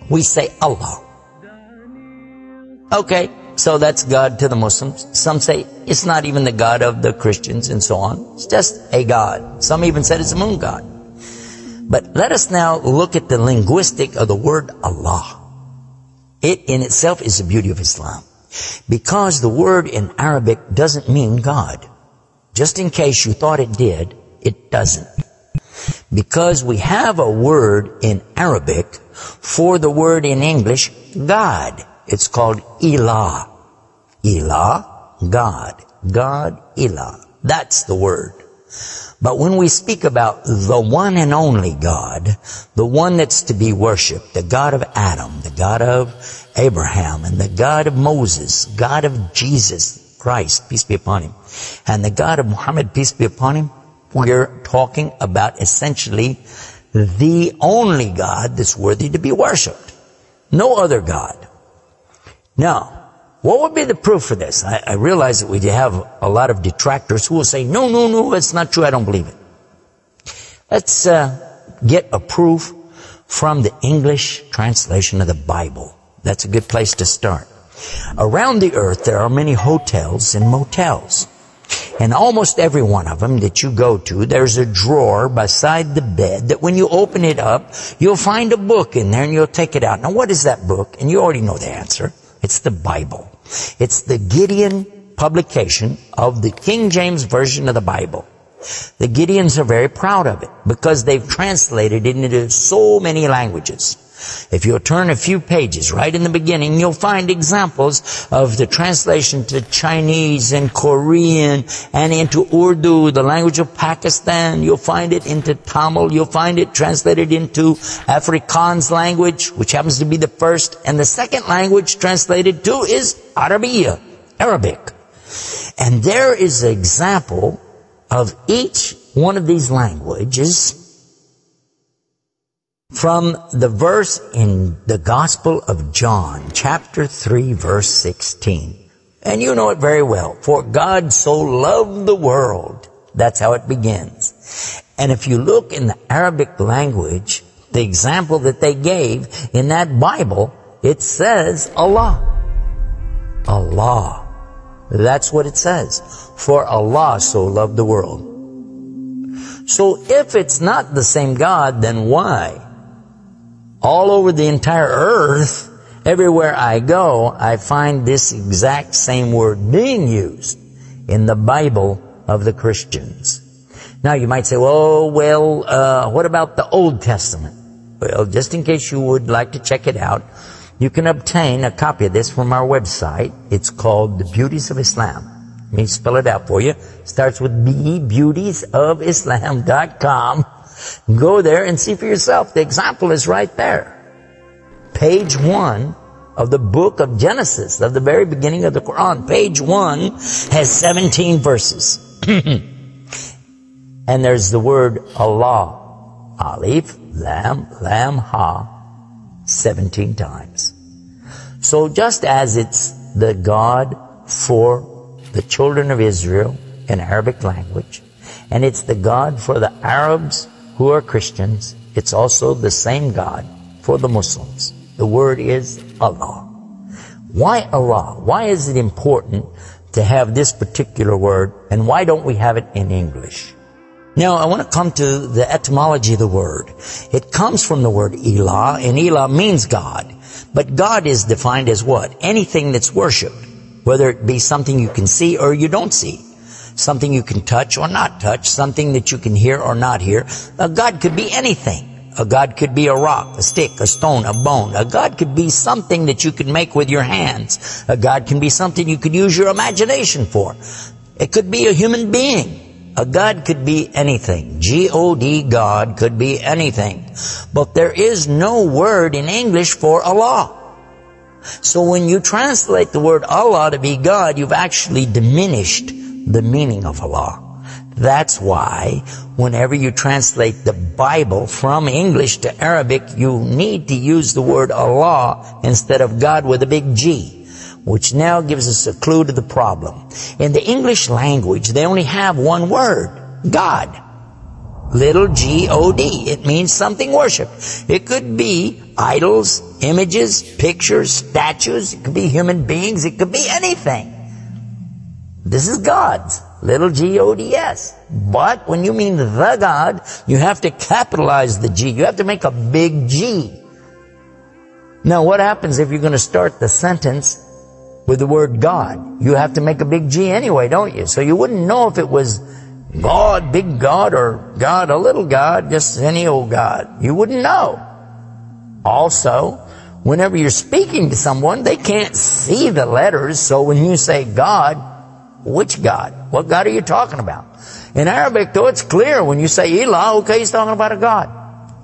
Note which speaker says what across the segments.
Speaker 1: We say Allah. Okay, so that's God to the Muslims. Some say it's not even the God of the Christians and so on. It's just a God. Some even said it's a moon god. But let us now look at the linguistic of the word Allah. It in itself is the beauty of Islam. Because the word in Arabic doesn't mean God. Just in case you thought it did, it doesn't. Because we have a word in Arabic for the word in English, God. It's called Ilah. Ilah, God. God, Ilah. That's the word. But when we speak about the one and only God, the one that's to be worshipped, the God of Adam, the God of Abraham, and the God of Moses, God of Jesus Christ, peace be upon him, and the God of Muhammad, peace be upon him, we're talking about essentially the only God that's worthy to be worshipped. No other God. Now, what would be the proof for this? I realize that we have a lot of detractors who will say, no, it's not true, I don't believe it. Let's get a proof from the English translation of the Bible. That's a good place to start. Around the earth, there are many hotels and motels. And almost every one of them that you go to, there's a drawer beside the bed that when you open it up, you'll find a book in there and you'll take it out. Now, what is that book? And you already know the answer. It's the Bible. It's the Gideon publication of the King James Version of the Bible. The Gideons are very proud of it because they've translated it into so many languages. If you'll turn a few pages right in the beginning, you'll find examples of the translation to Chinese and Korean and into Urdu, the language of Pakistan. You'll find it into Tamil. You'll find it translated into Afrikaans language, which happens to be the first. And the second language translated to is Arabiya, Arabic. And there is an example of each one of these languages from the verse in the Gospel of John, chapter 3, verse 16. And you know it very well. For God so loved the world. That's how it begins. And if you look in the Arabic language, the example that they gave in that Bible, it says Allah. Allah. That's what it says. For Allah so loved the world. So if it's not the same God, then why? All over the entire earth, everywhere I go, I find this exact same word being used in the Bible of the Christians. Now you might say, what about the Old Testament? Well, just in case you would like to check it out, you can obtain a copy of this from our website. It's called The Beauties of Islam. Let me spell it out for you. It starts with B, beautiesofislam.com. Go there and see for yourself. The example is right there. Page 1 of the book of Genesis, of the very beginning of the Quran. Page 1 has 17 verses. And there's the word Allah. Alif, Lam, Lam, Ha, 17 times. So just as it's the God for the children of Israel in Arabic language, and it's the God for the Arabs who are Christians, it's also the same God for the Muslims. The word is Allah. Why Allah? Why is it important to have this particular word, and why don't we have it in English? Now, I want to come to the etymology of the word. It comes from the word Ilah, and Ilah means God. But God is defined as what? Anything that's worshipped, whether it be something you can see or you don't see. Something you can touch or not touch, something that you can hear or not hear. A God could be anything. A God could be a rock, a stick, a stone, a bone. A God could be something that you could make with your hands. A God can be something you could use your imagination for. It could be a human being. A God could be anything. G-O-D, God, could be anything. But there is no word in English for Allah. So when you translate the word Allah to be God, you've actually diminished the meaning of Allah. That's why whenever you translate the Bible from English to Arabic, you need to use the word Allah instead of God with a big G, which now gives us a clue to the problem. In the English language, they only have one word, God. Little G-O-D. It means something worshipped. It could be idols, images, pictures, statues. It could be human beings. It could be anything. This is God's. Little G-O-D-S. But when you mean the God, you have to capitalize the G. You have to make a big G. Now, what happens if you're going to start the sentence with the word God? You have to make a big G anyway, don't you? So you wouldn't know if it was God, big God, or God, a little God, just any old God. You wouldn't know. Also, whenever you're speaking to someone, they can't see the letters. So when you say God, which God? What God are you talking about? In Arabic, though, it's clear. When you say Ilah, okay, he's talking about a God.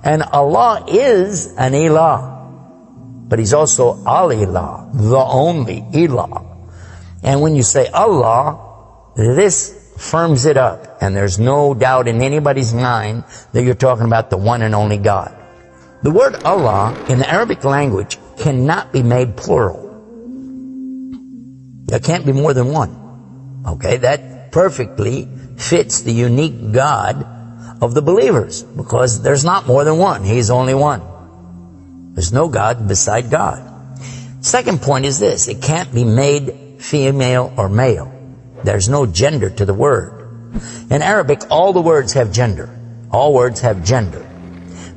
Speaker 1: And Allah is an Ilah. But he's also Al-Ilah, the only Ilah. And when you say Allah, this firms it up. And there's no doubt in anybody's mind that you're talking about the one and only God. The word Allah in the Arabic language cannot be made plural. There can't be more than one. Okay, that perfectly fits the unique God of the believers, because there's not more than one. He's only one. There's no God beside God. Second point is this: it can't be made female or male. There's no gender to the word. In Arabic, all the words have gender. All words have gender.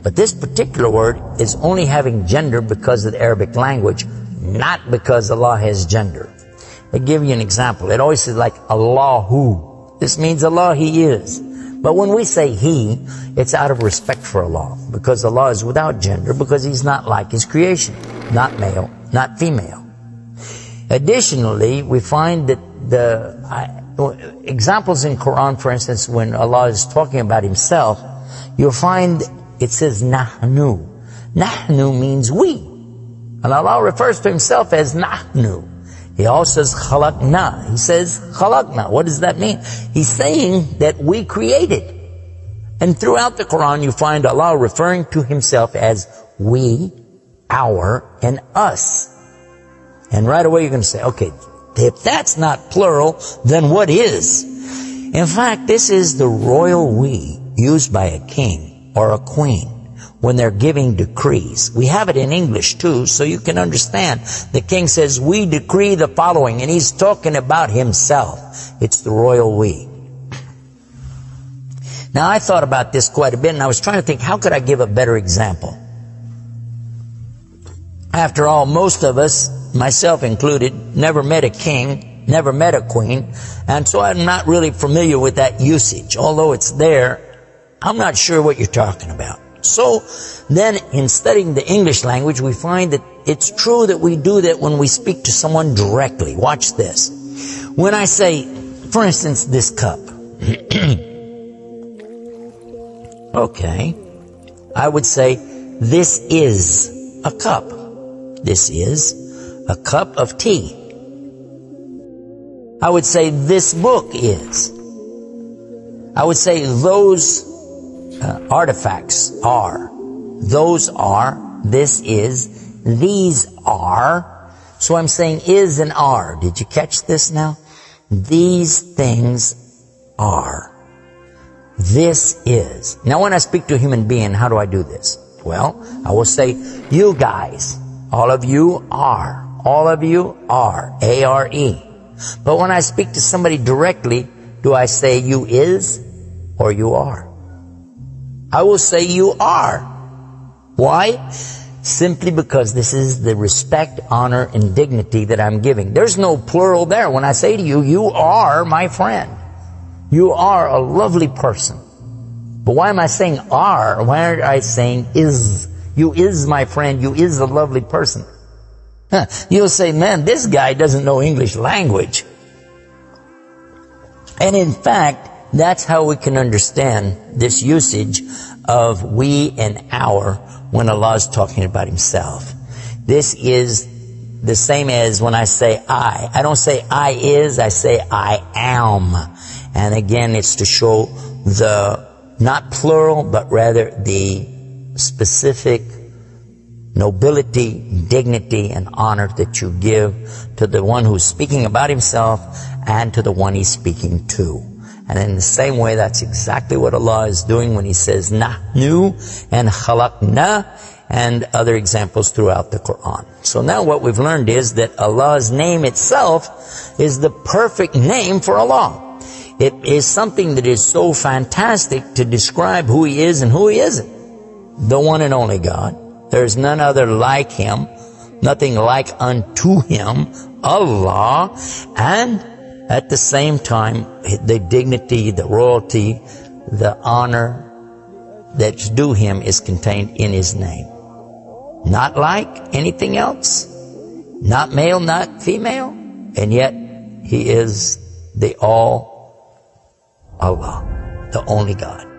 Speaker 1: But this particular word is only having gender because of the Arabic language, not because Allah has gender. I'll give you an example. It always says like Allahu. This means Allah, He is. But when we say He, it's out of respect for Allah, because Allah is without gender, because He's not like His creation. Not male, not female. Additionally, we find that the examples in Quran, for instance, when Allah is talking about Himself, you'll find it says Nahnu. Nahnu means we. And Allah refers to Himself as Nahnu. He also says khalaqna. He says khalaqna. What does that mean? He's saying that we created. And throughout the Quran you find Allah referring to Himself as we, our, and us. And right away you're going to say, okay, if that's not plural, then what is? In fact, this is the royal we used by a king or a queen when they're giving decrees. We have it in English too, so you can understand. The king says, we decree the following, and he's talking about himself. It's the royal we. Now, I thought about this quite a bit, and I was trying to think, how could I give a better example? After all, most of us, myself included, never met a king, never met a queen, and so I'm not really familiar with that usage. Although it's there, I'm not sure what you're talking about. So then in studying the English language, we find that it's true that we do that when we speak to someone directly. Watch this. When I say, for instance, this cup. Okay. I would say, this is a cup. This is a cup of tea. I would say, this book is. I would say, those artifacts are. Those are. This is. These are. So I'm saying is and are. Did you catch this now? These things are. This is. Now when I speak to a human being, how do I do this? Well, I will say, you guys. All of you are. All of you are. A-R-E. But when I speak to somebody directly, do I say you is or you are? I will say you are. Why? Simply because this is the respect, honor, and dignity that I'm giving. There's no plural there. When I say to you, you are my friend. You are a lovely person. But why am I saying are? Why aren't I saying is? You is my friend. You is a lovely person. You'll say, man, this guy doesn't know English language. And in fact, that's how we can understand this usage of we and our when Allah is talking about Himself. This is the same as when I say I. I don't say I is, I say I am. And again, it's to show the, not plural, but rather the specific nobility, dignity, and honor that you give to the one who's speaking about himself and to the one he's speaking to. And in the same way, that's exactly what Allah is doing when He says Nahnu and Khalaqna. and other examples throughout the Quran. So now what we've learned is that Allah's name itself is the perfect name for Allah. It is something that is so fantastic to describe who He is and who He isn't. The one and only God. There is none other like Him, nothing like unto Him, Allah, and at the same time, the dignity, the royalty, the honor that's due Him is contained in His name. Not like anything else, not male, not female, and yet He is the all Allah, the only God.